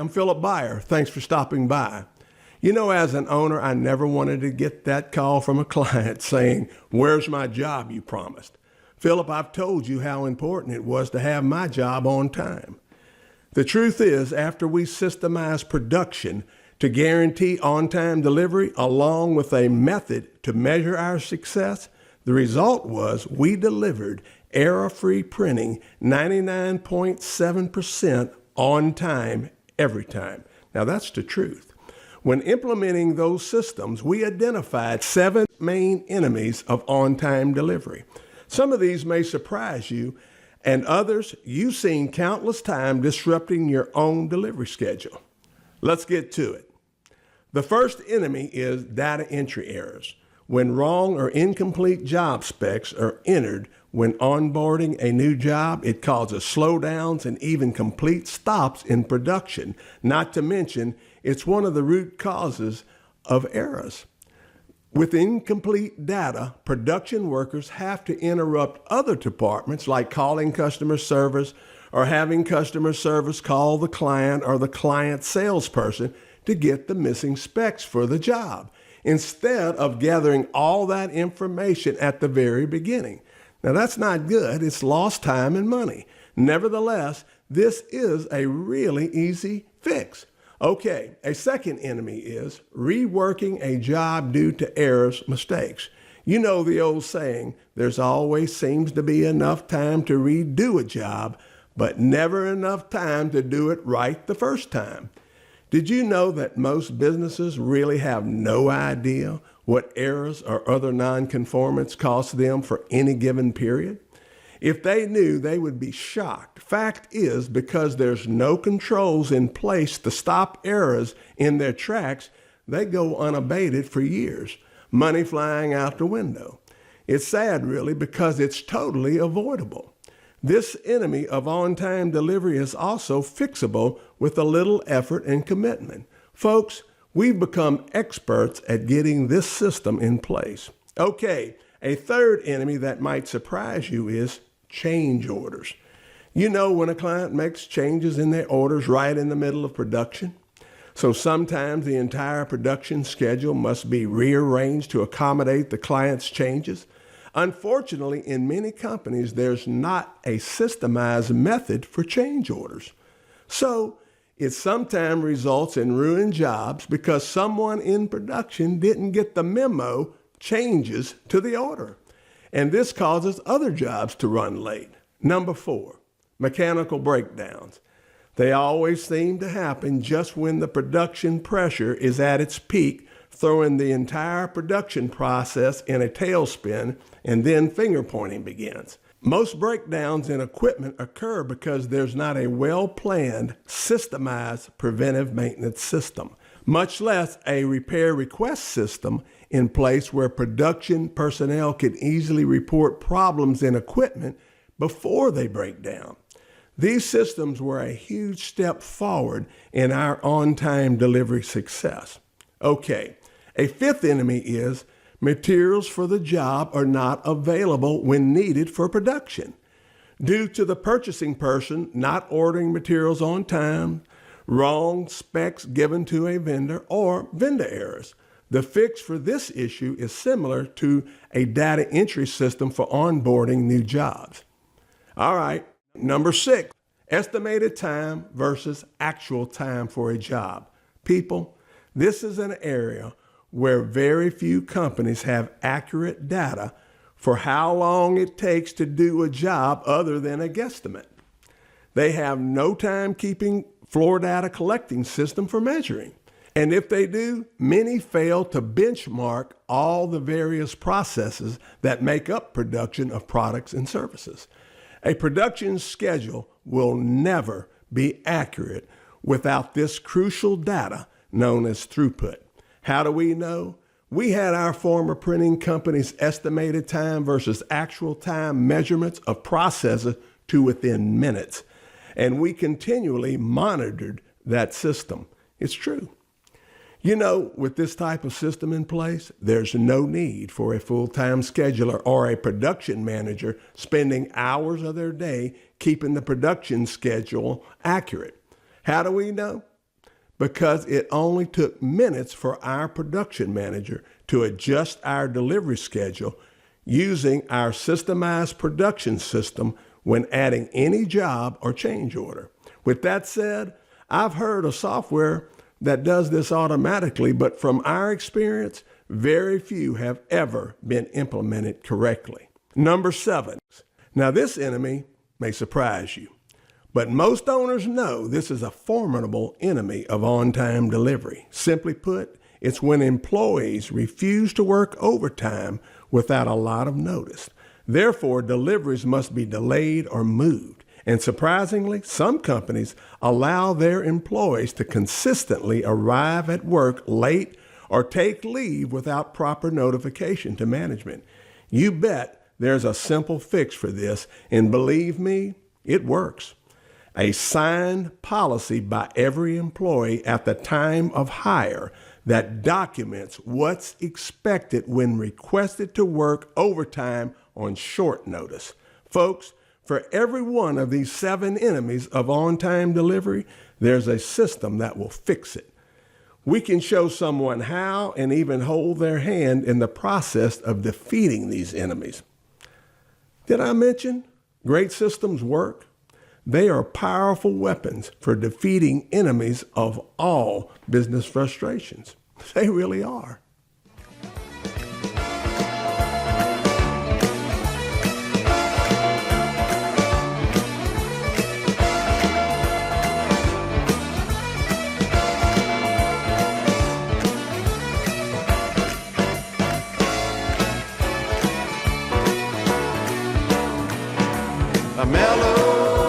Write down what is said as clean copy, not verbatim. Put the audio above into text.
I'm Philip Byer. Thanks for stopping by. You know, as an owner, I never wanted to get that call from a client saying, "Where's my job you promised?" Philip, I've told you how important it was to have my job on time. The truth is, after we systemized production to guarantee on-time delivery along with a method to measure our success, the result was we delivered error-free printing 99.7% on time every time. Now that's the truth. When implementing those systems, we identified 7 main enemies of on-time delivery. Some of these may surprise you, and others you've seen countless times disrupting your own delivery schedule. Let's get to it. The first enemy is data entry errors. When wrong or incomplete job specs are entered when onboarding a new job, it causes slowdowns and even complete stops in production, not to mention it's one of the root causes of errors. With incomplete data, production workers have to interrupt other departments like calling customer service or having customer service call the client or the client salesperson to get the missing specs for the job, instead of gathering all that information at the very beginning. Now that's not good. It's lost time and money. Nevertheless, this is a really easy fix. Okay, a second enemy is reworking a job due to errors, mistakes. You know the old saying, there's always seems to be enough time to redo a job, but never enough time to do it right the first time. Did you know that most businesses really have no idea what errors or other nonconformance cost them for any given period? If they knew, they would be shocked. Fact is, because there's no controls in place to stop errors in their tracks, they go unabated for years, money flying out the window. It's sad, really, because it's totally avoidable. This enemy of on-time delivery is also fixable with a little effort and commitment. Folks, we've become experts at getting this system in place. Okay, a third enemy that might surprise you is change orders. You know, when a client makes changes in their orders right in the middle of production. So sometimes the entire production schedule must be rearranged to accommodate the client's changes. Unfortunately, in many companies, there's not a systemized method for change orders. So it sometimes results in ruined jobs because someone in production didn't get the memo changes to the order. And this causes other jobs to run late. Number 4, mechanical breakdowns. They always seem to happen just when the production pressure is at its peak, throwing the entire production process in a tailspin, and then finger pointing begins. Most breakdowns in equipment occur because there's not a well-planned, systemized preventive maintenance system, much less a repair request system in place where production personnel can easily report problems in equipment before they break down. These systems were a huge step forward in our on-time delivery success. Okay, a fifth enemy is materials for the job are not available when needed for production. Due to the purchasing person not ordering materials on time, wrong specs given to a vendor, or vendor errors. The fix for this issue is similar to a data entry system for onboarding new jobs. All right, number 6, estimated time versus actual time for a job. People, this is an area where very few companies have accurate data for how long it takes to do a job other than a guesstimate. They have no timekeeping floor data collecting system for measuring. And if they do, many fail to benchmark all the various processes that make up production of products and services. A production schedule will never be accurate without this crucial data known as throughput. How do we know? We had our former printing company's estimated time versus actual time measurements of processes to within minutes. And we continually monitored that system. It's true. You know, with this type of system in place, there's no need for a full-time scheduler or a production manager spending hours of their day keeping the production schedule accurate. How do we know? because it only took minutes for our production manager to adjust our delivery schedule using our systemized production system when adding any job or change order. With that said, I've heard of software that does this automatically, but from our experience, very few have ever been implemented correctly. Number 7. Now this enemy may surprise you, but most owners know this is a formidable enemy of on-time delivery. Simply put, it's when employees refuse to work overtime without a lot of notice. Therefore, deliveries must be delayed or moved. And surprisingly, some companies allow their employees to consistently arrive at work late or take leave without proper notification to management. You bet there's a simple fix for this, and believe me, it works. A signed policy by every employee at the time of hire that documents what's expected when requested to work overtime on short notice. Folks, for every one of these 7 enemies of on-time delivery, there's a system that will fix it. We can show someone how and even hold their hand in the process of defeating these enemies. Did I mention great systems work? They are powerful weapons for defeating enemies of all business frustrations. They really are. A mellow